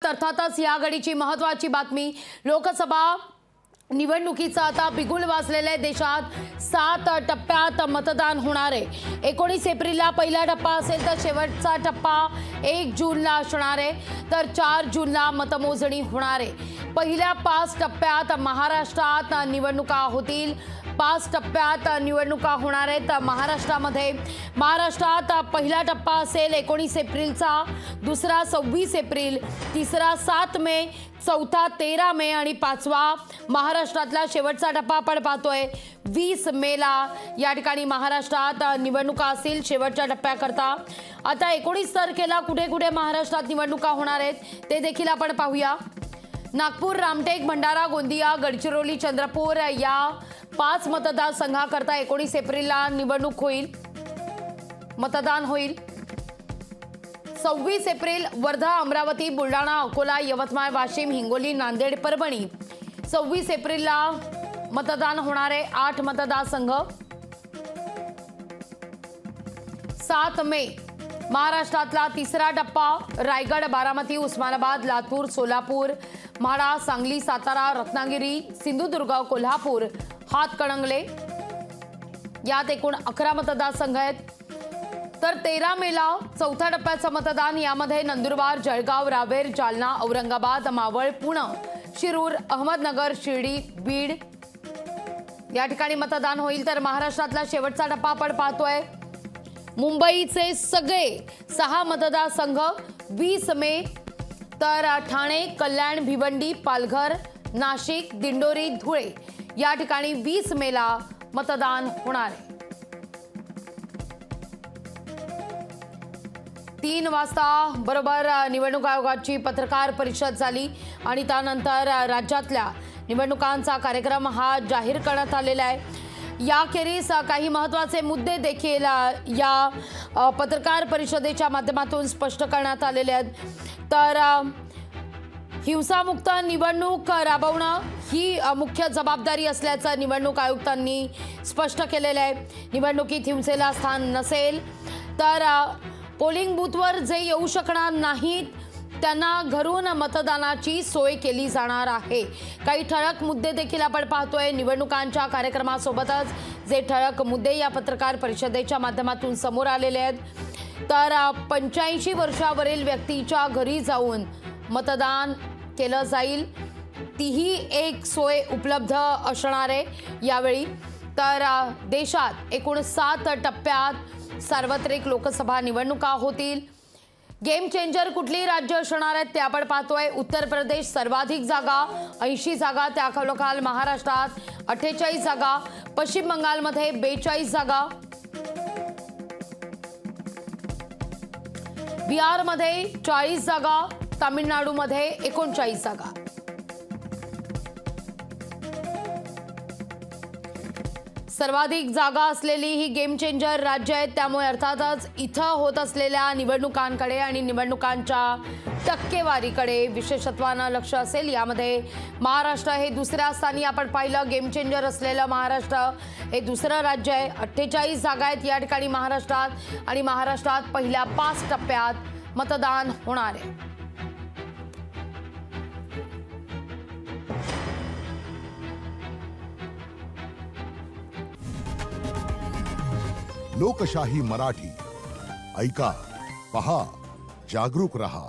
अर्थातच या घडीची महत्त्वाची बातमी लोकसभा निवडणुकीचा आता बिगुल वाजलेला आहे। देशात 7 टप्प्यात मतदान होणार आहे। 19 एप्रिलला पहिला टप्पा असेल तर शेवटचा टप्पा 1 जूनला असणार आहे, तर 4 जूनला मतमोजणी होणार आहे। पहिल्या 5 टप्प्यात महाराष्ट्रात निवडणुका होतील। 5 टप्प्यात निवडणुका होणार आहेत। महाराष्ट्रात पहिला टप्पा असेल 19 एप्रिलचा, दुसरा 26 एप्रिल, तिसरा 7 मे, चौथा 13 मे आणि पाचवा महाराष्ट्रातला शेवटचा टप्पा आपण पाहतोय 20 मेला या ठिकाणी महाराष्ट्रात निवडणुका असतील शेवटच्या टप्प्याकरता। आता 19 तारखेला कुठे कुठे महाराष्ट्रात निवडणुका होणार आहेत ते देखील आपण पाहूया। नागपूर, रामटेक, भंडारा, गोंदिया, गडचिरोली, चंद्रपूर या 5 मतदारसंघाकरता 19 एप्रिलला निवडणूक होईल, मतदान होईल। 26 एप्रिल वर्धा, अमरावती, बुलढाणा, अकोला, यवतमाळ, वाशिम, हिंगोली, नांदेड, परभणी 26 एप्रिलला मतदान होणार आहे। 8 मतदारसंघ। 7 मे महाराष्ट्रातला तिसरा टप्पा रायगड, बारामती, उस्मानाबाद, लातूर, सोलापूर, म्हाडा, सांगली, सातारा, रत्नागिरी, सिंधुदुर्ग, कोल्हापूर, हातकणंगले यात एकूण 11 मतदारसंघ आहेत। तर 13 मेला चौथ्या टप्प्याचं मतदान, यामध्ये नंदुरबार, जळगाव, रावेर, जालना, औरंगाबाद, मावळ, पुणे, शिरूर, अहमदनगर, शिर्डी, बीड या ठिकाणी मतदान होईल। तर महाराष्ट्रातला शेवटचा टप्पा आपण पाहतोय मुंबईचे सगळे 6 मतदारसंघ 20 मे, तर ठाणे, कल्याण, भिवंडी, पालघर, नाशिक, दिंडोरी, धुळे या ठिकाणी 20 मेला मतदान होणार आहे। 3 वाजता बरोबर निवडणूक आयोगाची पत्रकार परिषद झाली आणि त्यानंतर राज्यातल्या निवडणुकांचा कार्यक्रम हा जाहीर करण्यात आलेला आहे। याखेरीज काही महत्त्वाचे मुद्दे देखील या पत्रकार परिषदेच्या माध्यमातून स्पष्ट करण्यात आलेले आहेत। तर हिंसामुक्त निवडणूक राबवणं ही मुख्य जबाबदारी असल्याचं निवडणूक आयुक्तांनी स्पष्ट केलेलं आहे। निवडणुकीत हिंसेला स्थान नसेल, तर पोलिंग बूथवर जे येऊ शकणार नाहीत त्यांना घरून मतदानाची सोय केली जाणार आहे। काही ठळक मुद्दे देखील आपण पाहतोय निवडणुकांच्या कार्यक्रमासोबतच जे ठळक मुद्दे या पत्रकार परिषदेच्या माध्यमातून समोर आलेले आहेत। तर 85 वर्षावरील व्यक्तीच्या घरी जाऊन मतदान केलं जाईल, तीही एक सोय उपलब्ध असणार आहे यावेळी। तर देशात एकूण 7 टप्प्यात सार्वत्रिक लोकसभा निवडणुका होतील। गेम चेंजर कुठली राज्य असणार आहेत ते आपण पाहतोय। उत्तर प्रदेश सर्वाधिक जागा 80 जागा, त्याखालोखाल महाराष्ट्रात 48 जागा, पश्चिम बंगालमध्ये 42 जागा, बिहारमध्ये 40 जागा, तामिळनाडूमध्ये 39 जागा। सर्वाधिक जागा असलेली ही गेम चेंजर राज्य आहेत, त्यामुळे अर्थातच इथं होत असलेल्या निवडणुकांकडे आणि निवडणुकांच्या टक्केवारीकडे विशेषत्वानं लक्ष असेल। यामध्ये महाराष्ट्र हे दुसऱ्या स्थानी आपण पाहिलं, गेम चेंजर असलेलं महाराष्ट्र हे दुसरं राज्य आहे। 48 जागा आहेत या ठिकाणी महाराष्ट्रात आणि महाराष्ट्रात पहिल्या 5 टप्प्यात मतदान होणार आहे। लोकशाही मराठी ऐका, पहा, जागरूक रहा।